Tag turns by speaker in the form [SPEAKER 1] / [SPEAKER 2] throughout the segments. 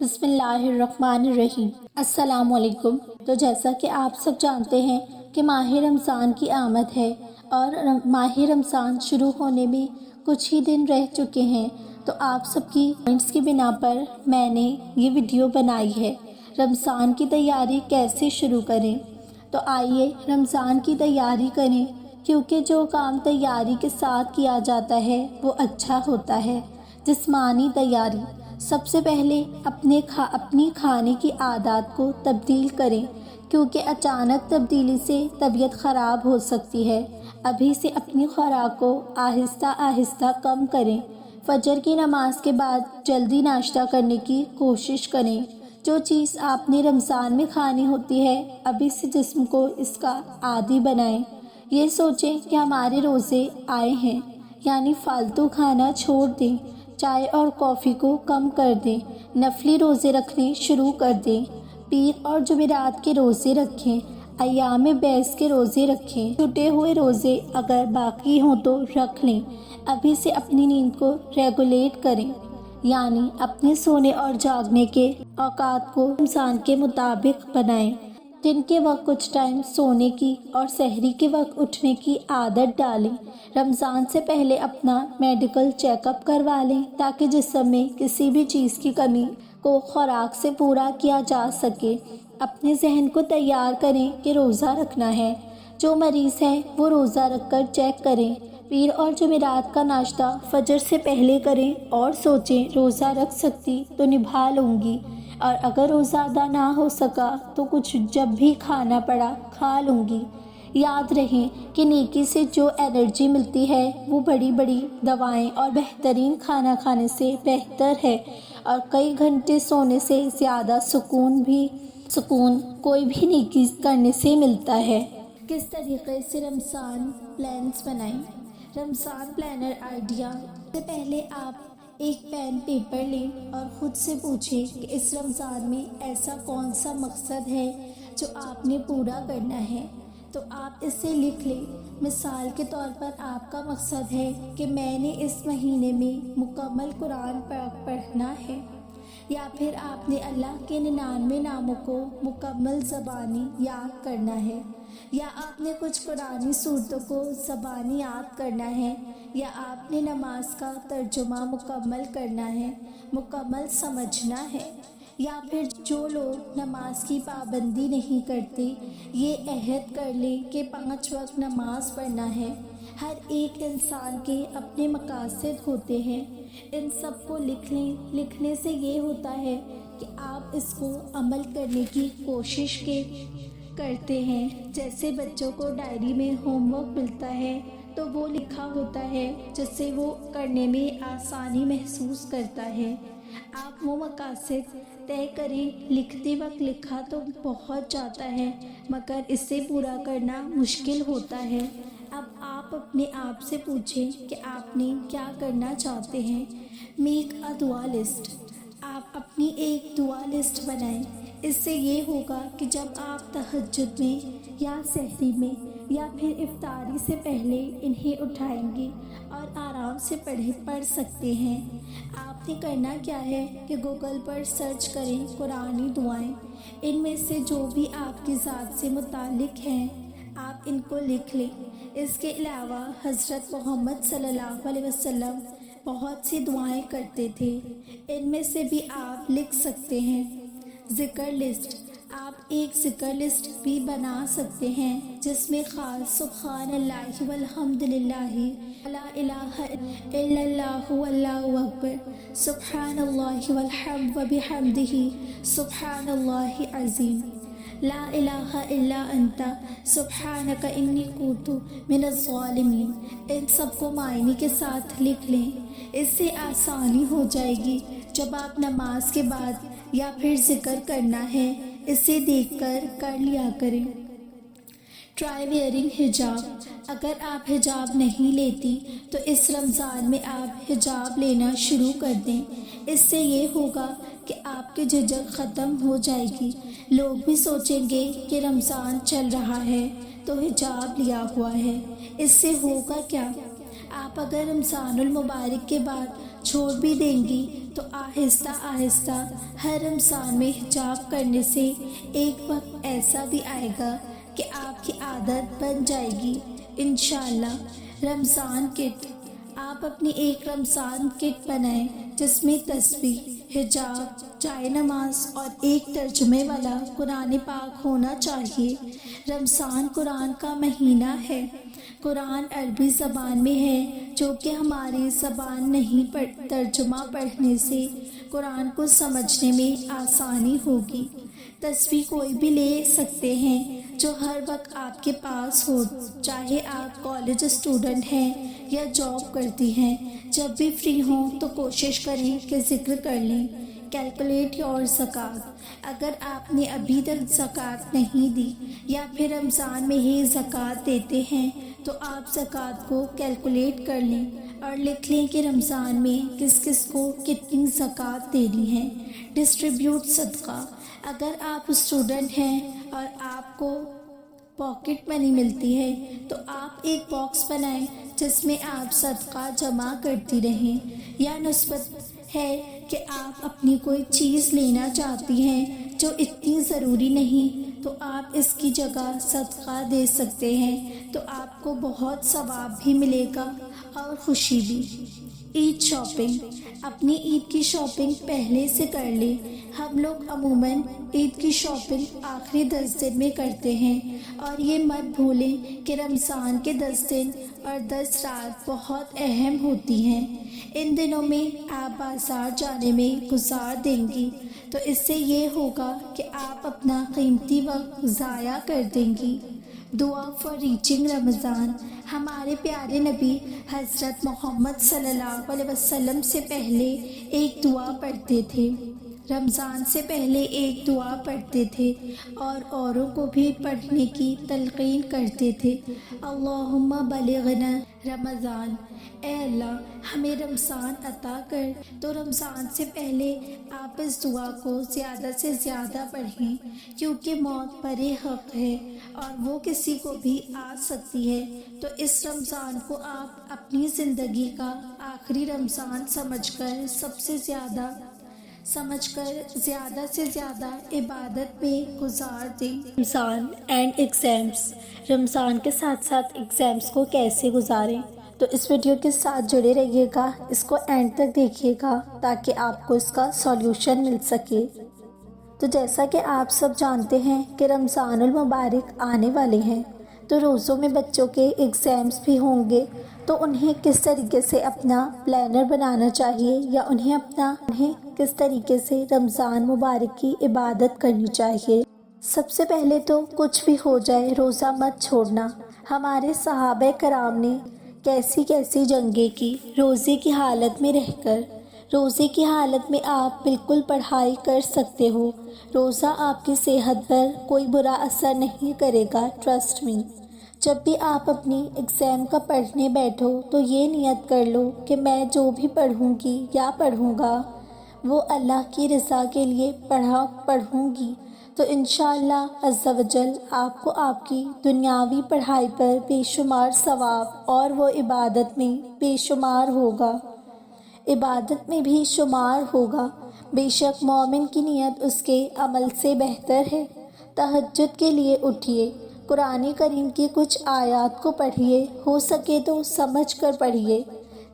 [SPEAKER 1] بسم اللہ الرحمن الرحیم۔ السلام علیکم۔ تو جیسا کہ آپ سب جانتے ہیں کہ ماہ رمضان کی آمد ہے اور ماہ رمضان شروع ہونے میں کچھ ہی دن رہ چکے ہیں، تو آپ سب کی کمنٹس کی بنا پر میں نے یہ ویڈیو بنائی ہے، رمضان کی تیاری کیسے شروع کریں۔ تو آئیے رمضان کی تیاری کریں، کیونکہ جو کام تیاری کے ساتھ کیا جاتا ہے وہ اچھا ہوتا ہے۔ جسمانی تیاری، سب سے پہلے اپنی کھانے کی عادات کو تبدیل کریں، کیونکہ اچانک تبدیلی سے طبیعت خراب ہو سکتی ہے۔ ابھی سے اپنی خوراک کو آہستہ آہستہ کم کریں۔ فجر کی نماز کے بعد جلدی ناشتہ کرنے کی کوشش کریں۔ جو چیز آپ نے رمضان میں کھانی ہوتی ہے، ابھی سے جسم کو اس کا عادی بنائیں۔ یہ سوچیں کہ ہمارے روزے آئے ہیں، یعنی فالتو کھانا چھوڑ دیں، چائے اور کافی کو کم کر دیں، نفلی روزے رکھنے شروع کر دیں، پیر اور جمعرات کے روزے رکھیں، ایام بیس کے روزے رکھیں، چھٹے ہوئے روزے اگر باقی ہوں تو رکھ لیں۔ ابھی سے اپنی نیند کو ریگولیٹ کریں، یعنی اپنے سونے اور جاگنے کے اوقات کو رمضان کے مطابق بنائیں۔ دن کے وقت کچھ ٹائم سونے کی اور سحری کے وقت اٹھنے کی عادت ڈالیں۔ رمضان سے پہلے اپنا میڈیکل چیک اپ کروا لیں، تاکہ جسم میں کسی بھی چیز کی کمی کو خوراک سے پورا کیا جا سکے۔ اپنے ذہن کو تیار کریں کہ روزہ رکھنا ہے۔ جو مریض ہے وہ روزہ رکھ کر چیک کریں۔ پیر اور جمعرات کا ناشتہ فجر سے پہلے کریں اور سوچیں روزہ رکھ سکتی تو نبھا لوں گی، اور اگر روزہ ادا نہ ہو سکا تو کچھ جب بھی کھانا پڑا کھا لوں گی۔ یاد رہے کہ نیکی سے جو انرجی ملتی ہے وہ بڑی بڑی دوائیں اور بہترین کھانا کھانے سے بہتر ہے، اور کئی گھنٹے سونے سے زیادہ سکون کوئی بھی نیکی کرنے سے ملتا ہے۔ کس طریقے سے رمضان پلانز بنائیں؟ رمضان پلانر آئیڈیا سے پہلے آپ ایک پین پیپر لیں اور خود سے پوچھیں کہ اس رمضان میں ایسا کون سا مقصد ہے جو آپ نے پورا کرنا ہے، تو آپ اسے لکھ لیں۔ مثال کے طور پر آپ کا مقصد ہے کہ میں نے اس مہینے میں مکمل قرآن پاک پڑھنا ہے، یا پھر آپ نے اللہ کے 99 ناموں کو مکمل زبانی یاد کرنا ہے، یا آپ نے کچھ قرآنی سورتوں کو زبانی یاد کرنا ہے، یا آپ نے نماز کا ترجمہ مکمل کرنا ہے، مکمل سمجھنا ہے، یا پھر جو لوگ نماز کی پابندی نہیں کرتے یہ عہد کر لیں کہ 5 وقت نماز پڑھنا ہے۔ ہر ایک انسان کے اپنے مقاصد ہوتے ہیں، ان سب کو لکھ لیں۔ لکھنے سے یہ ہوتا ہے کہ آپ اس کو عمل کرنے کی کوشش کرتے ہیں۔ جیسے بچوں کو ڈائری میں ہوم ورک ملتا ہے تو وہ لکھا ہوتا ہے، جس سے وہ کرنے میں آسانی محسوس کرتا ہے۔ آپ وہ مقاصد طے کریں۔ لکھتے وقت لکھا تو بہت جاتا ہے، مگر اسے پورا کرنا مشکل ہوتا ہے۔ اب آپ اپنے آپ سے پوچھیں کہ آپ نے کیا کرنا چاہتے ہیں۔ میک اے دعا لسٹ، آپ اپنی ایک دعا لسٹ بنائیں۔ اس سے یہ ہوگا کہ جب آپ تہجد میں یا سحری میں یا پھر افطاری سے پہلے انہیں اٹھائیں گے اور آرام سے پڑھ سکتے ہیں۔ آپ نے کرنا کیا ہے کہ گوگل پر سرچ کریں قرآنی دعائیں، ان میں سے جو بھی آپ کی ذات سے متعلق ہیں آپ ان کو لکھ لیں۔ اس کے علاوہ حضرت محمد صلی اللہ علیہ وسلم بہت سی دعائیں کرتے تھے، ان میں سے بھی آپ لکھ سکتے ہیں۔ ذکر لسٹ، آپ ایک ذکر لسٹ بھی بنا سکتے ہیں جس میں خاص سبحان اللہ والحمد للہ، لا الہ الا اللہ واللہ اکبر، سبحان اللہ والحمد وبحمدہ سبحان اللہ عظیم، لا الہ الا انت سبحانک انی کنت من الظالمین، ان سب کو معنی کے ساتھ لکھ لیں۔ اس سے آسانی ہو جائے گی جب آپ نماز کے بعد یا پھر ذکر کرنا ہے، اسے دیکھ کر لیا کریں۔ ٹرائی ویئرنگ حجاب، اگر آپ حجاب نہیں لیتی تو اس رمضان میں آپ حجاب لینا شروع کر دیں۔ اس سے یہ ہوگا کہ آپ کی جھجک ختم ہو جائے گی۔ لوگ بھی سوچیں گے کہ رمضان چل رہا ہے تو حجاب لیا ہوا ہے۔ اس سے ہوگا کیا؟ آپ اگر رمضان المبارک کے بعد چھوڑ بھی دیں گی تو آہستہ آہستہ ہر رمضان میں حجاب کرنے سے ایک وقت ایسا بھی آئے گا کہ آپ کی عادت بن جائے گی انشاءاللہ۔ رمضان کٹ، آپ اپنی ایک رمضان کٹ بنائیں جس میں تسبیح، حجاب، جائے نماز اور ایک ترجمے والا قرآن پاک ہونا چاہیے۔ رمضان قرآن کا مہینہ ہے۔ قرآن عربی زبان میں ہے جو کہ ہماری زبان نہیں، ترجمہ پڑھنے سے قرآن کو سمجھنے میں آسانی ہوگی۔ تسبیح کوئی بھی لے سکتے ہیں جو ہر وقت آپ کے پاس ہو، چاہے آپ کالج اسٹوڈنٹ ہیں یا جاب کرتی ہیں۔ جب بھی فری ہوں تو کوشش کریں کہ ذکر کر لیں۔ کیلکولیٹ یور زکوٰۃ، اگر آپ نے ابھی تک زکوٰۃ نہیں دی یا پھر رمضان میں ہی زکوٰۃ دیتے ہیں تو آپ زکوٰۃ کو کیلکولیٹ کر لیں اور لکھ لیں کہ رمضان میں کس کس کو کتنی زکوٰۃ دینی ہے۔ ڈسٹریبیوٹ صدقہ، اگر آپ اسٹوڈنٹ ہیں اور آپ کو پاکٹ منی ملتی ہے تو آپ ایک باکس بنائیں جس میں آپ صدقہ جمع کرتی رہیں، یا نسبت ہے کہ آپ اپنی کوئی چیز لینا چاہتی ہیں جو اتنی ضروری نہیں تو آپ اس کی جگہ صدقہ دے سکتے ہیں، تو آپ کو بہت ثواب بھی ملے گا اور خوشی بھی۔ عید شاپنگ، اپنی عید کی شاپنگ پہلے سے کر لیں۔ ہم لوگ عموماً عید کی شاپنگ آخری 10 دن میں کرتے ہیں، اور یہ مت بھولیں کہ رمضان کے 10 دن اور 10 رات بہت اہم ہوتی ہیں۔ ان دنوں میں آپ بازار جانے میں گزار دیں گی تو اس سے یہ ہوگا کہ آپ اپنا قیمتی وقت ضائع کر دیں گی۔ دعا فار ریچنگ رمضان، ہمارے پیارے نبی حضرت محمد صلی اللہ علیہ وسلم سے پہلے ایک دعا پڑھتے تھے، رمضان سے پہلے ایک دعا پڑھتے تھے اور اوروں کو بھی پڑھنے کی تلقین کرتے تھے۔ اللہم بلغنا رمضان، اے اللہ ہمیں رمضان عطا کر۔ تو رمضان سے پہلے آپ اس دعا کو زیادہ سے زیادہ پڑھیں، کیونکہ موت بڑے حق ہے اور وہ کسی کو بھی آ سکتی ہے۔ تو اس رمضان کو آپ اپنی زندگی کا آخری رمضان سمجھ کر زیادہ سے زیادہ عبادت میں گزار دیں۔ رمضان اینڈ ایگزامس، رمضان کے ساتھ ساتھ ایگزامس کو کیسے گزاریں؟ تو اس ویڈیو کے ساتھ جڑے رہیے گا، اس کو اینڈ تک دیکھیے گا تاکہ آپ کو اس کا سولیوشن مل سکے۔ تو جیسا کہ آپ سب جانتے ہیں کہ رمضان المبارک آنے والے ہیں، تو روزوں میں بچوں کے ایگزامس بھی ہوں گے، تو انہیں کس طریقے سے اپنا پلانر بنانا چاہیے یا انہیں کس طریقے سے رمضان مبارک کی عبادت کرنی چاہیے۔ سب سے پہلے تو کچھ بھی ہو جائے روزہ مت چھوڑنا۔ ہمارے صحابہ کرام نے کیسی کیسی جنگیں کی روزے کی حالت میں رہ کر۔ روزے کی حالت میں آپ بالکل پڑھائی کر سکتے ہو، روزہ آپ کی صحت پر کوئی برا اثر نہیں کرے گا، ٹرسٹ می۔ جب بھی آپ اپنی ایگزام کا پڑھنے بیٹھو تو یہ نیت کر لو کہ میں جو بھی پڑھوں گی یا پڑھوں گا وہ اللہ کی رضا کے لیے پڑھوں گی، تو انشاءاللہ عز و جل آپ کو آپ کی دنیاوی پڑھائی پر بے شمار ثواب اور وہ عبادت میں بے شمار ہوگا، عبادت میں بھی شمار ہوگا۔ بے شک مومن کی نیت اس کے عمل سے بہتر ہے۔ تہجد کے لیے اٹھیے، قرآن کریم کی کچھ آیات کو پڑھیے، ہو سکے تو سمجھ کر پڑھیے،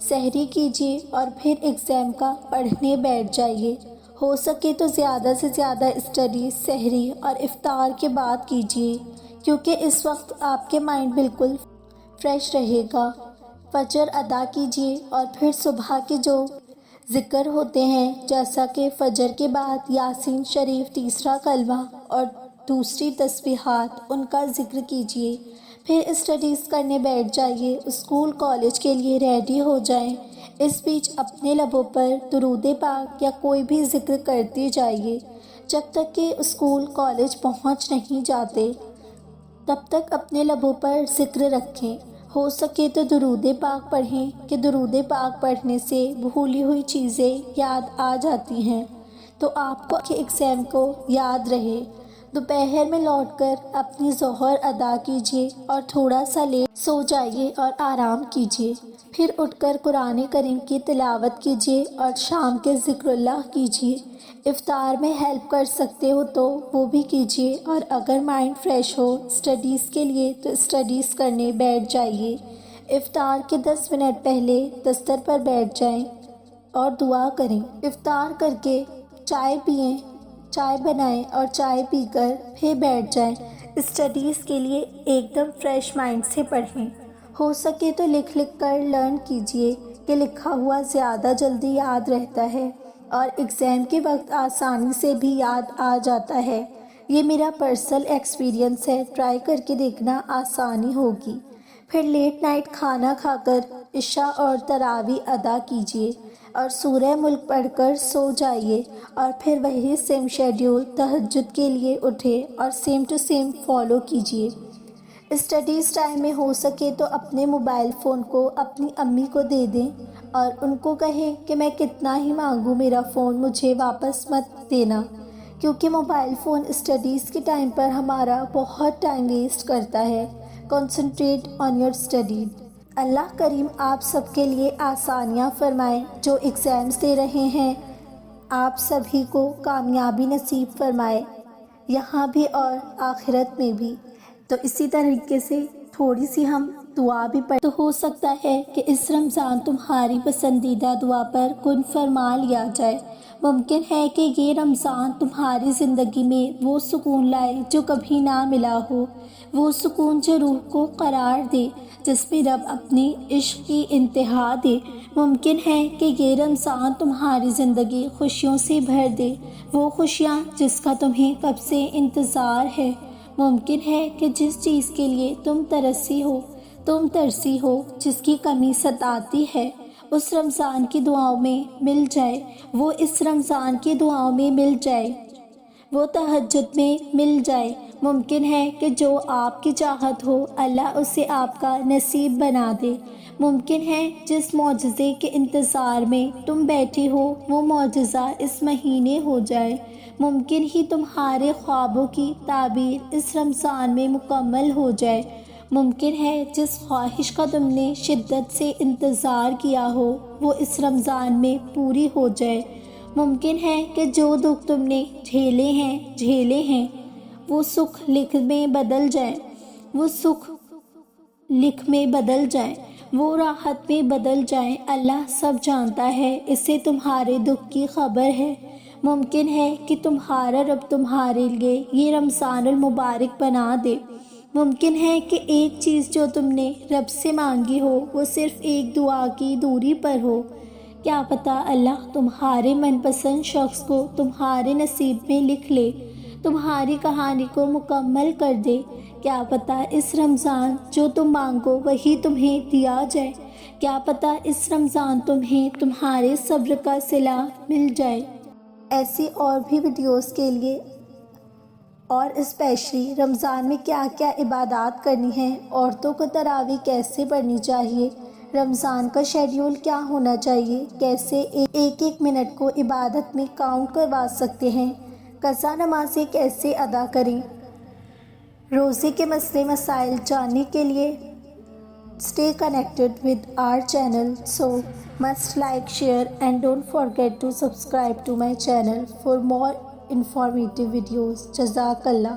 [SPEAKER 1] سحری کیجیے اور پھر ایگزام کا پڑھنے بیٹھ جائیے۔ ہو سکے تو زیادہ سے زیادہ اسٹڈی سحری اور افطار کے بعد کیجیے، کیونکہ اس وقت آپ کے مائنڈ بالکل فریش رہے گا۔ فجر ادا کیجیے اور پھر صبح کے جو ذکر ہوتے ہیں جیسا کہ فجر کے بعد یاسین شریف تیسرا کلمہ اور دوسری تسبیحات، ان کا ذکر کیجیے، پھر اسٹڈیز کرنے بیٹھ جائیے، اسکول کالج کے لیے ریڈی ہو جائیں۔ اس بیچ اپنے لبوں پر درود پاک یا کوئی بھی ذکر کرتے جائیے، جب تک کہ اسکول کالج پہنچ نہیں جاتے تب تک اپنے لبوں پر ذکر رکھیں۔ ہو سکے تو درود پاک پڑھیں کہ درود پاک پڑھنے سے بھولی ہوئی چیزیں یاد آ جاتی ہیں، تو آپ کو کہ ایگزام کو یاد رہے۔ دوپہر میں لوٹ کر اپنی ظہر ادا کیجیے اور تھوڑا سا لیٹ سو جائیے اور آرام کیجیے۔ پھر اٹھ کر قرآن کریم کی تلاوت کیجیے اور شام کے ذکر اللہ کیجیے۔ افطار میں ہیلپ کر سکتے ہو تو وہ بھی کیجیے، اور اگر مائنڈ فریش ہو اسٹڈیز کے لیے تو اسٹڈیز کرنے بیٹھ جائیے۔ افطار کے 10 منٹ پہلے دفتر پر بیٹھ جائیں اور دعا کریں۔ افطار کر کے چائے پئیں، چائے بنائیں اور چائے پی کر پھر بیٹھ جائیں۔ اسٹڈیز کے لیے ایک دم فریش مائنڈ سے پڑھیں۔ ہو سکے تو لکھ کر لرن کیجیے کہ لکھا ہوا زیادہ جلدی یاد رہتا ہے اور ایگزام کے وقت آسانی سے بھی یاد آ جاتا ہے۔ یہ میرا پرسنل ایکسپیرینس ہے، ٹرائی کر کے دیکھنا، آسانی ہوگی۔ پھر لیٹ نائٹ کھانا کھا کر عشاء اور تراویح ادا کیجیے اور سورہ ملک پڑھ کر سو جائیے، اور پھر وہی سیم شیڈیول تہجد کے لیے اٹھے اور سیم ٹو سیم فالو کیجیے۔ اسٹڈیز ٹائم میں ہو سکے تو اپنے موبائل فون کو اپنی امی کو دے دیں اور ان کو کہیں کہ میں کتنا ہی مانگوں میرا فون مجھے واپس مت دینا، کیونکہ موبائل فون اسٹڈیز کے ٹائم پر ہمارا بہت ٹائم ویسٹ کرتا ہے۔ Concentrate on your study. اللہ کریم آپ سب کے لیے آسانیاں فرمائے، جو ایگزامز دے رہے ہیں آپ سبھی کو کامیابی نصیب فرمائے، یہاں بھی اور آخرت میں بھی۔ تو اسی طریقے سے تھوڑی سی ہم دعا بھی پڑھ، تو ہو سکتا ہے کہ اس رمضان تمہاری پسندیدہ دعا پر کن فرما لیا جائے۔ ممکن ہے کہ یہ رمضان تمہاری زندگی میں وہ سکون لائے جو کبھی نہ ملا ہو، وہ سکون جو روح کو قرار دے، جس میں رب اپنی عشق کی انتہا دے۔ ممکن ہے کہ یہ رمضان تمہاری زندگی خوشیوں سے بھر دے، وہ خوشیاں جس کا تمہیں کب سے انتظار ہے۔ ممکن ہے کہ جس چیز کے لیے تم ترسی ہو، جس کی کمی ستاتی ہے، اس رمضان کی دعاؤں میں مل جائے، وہ اس رمضان کی دعاؤں میں مل جائے، وہ تہجد میں مل جائے۔ ممکن ہے کہ جو آپ کی چاہت ہو اللہ اسے آپ کا نصیب بنا دے۔ ممکن ہے جس معجزے کے انتظار میں تم بیٹھی ہو وہ معجزہ اس مہینے ہو جائے۔ ممکن ہی تمہارے خوابوں کی تعبیر اس رمضان میں مکمل ہو جائے۔ ممکن ہے جس خواہش کا تم نے شدت سے انتظار کیا ہو وہ اس رمضان میں پوری ہو جائے۔ ممکن ہے کہ جو دکھ تم نے جھیلے ہیں وہ سکھ لکھ میں بدل جائیں، وہ راحت میں بدل جائیں۔ اللہ سب جانتا ہے، اسے تمہارے دکھ کی خبر ہے۔ ممکن ہے کہ تمہارا رب تمہارے لیے یہ رمضان المبارک بنا دے۔ ممکن ہے کہ ایک چیز جو تم نے رب سے مانگی ہو وہ صرف ایک دعا کی دوری پر ہو۔ کیا پتہ اللہ تمہارے من پسند شخص کو تمہارے نصیب میں لکھ لے، تمہاری کہانی کو مکمل کر دے۔ کیا پتہ اس رمضان جو تم مانگو وہی تمہیں دیا جائے۔ کیا پتہ اس رمضان تمہیں تمہارے صبر کا صلہ مل جائے۔ ایسی اور بھی ویڈیوز کے لیے اور اسپیشلی رمضان میں کیا کیا عبادات کرنی ہیں، عورتوں کو تراویح کیسے پڑھنی چاہیے، رمضان کا شیڈیول کیا ہونا چاہیے، کیسے ایک منٹ کو عبادت میں کاؤنٹ کروا سکتے ہیں، قضا نمازیں کیسے ادا کریں، روزے کے مسئلے مسائل جاننے کے لیے stay connected with our channel, so must like, share and don't forget to subscribe to my channel for more informative videos. Jazakallah.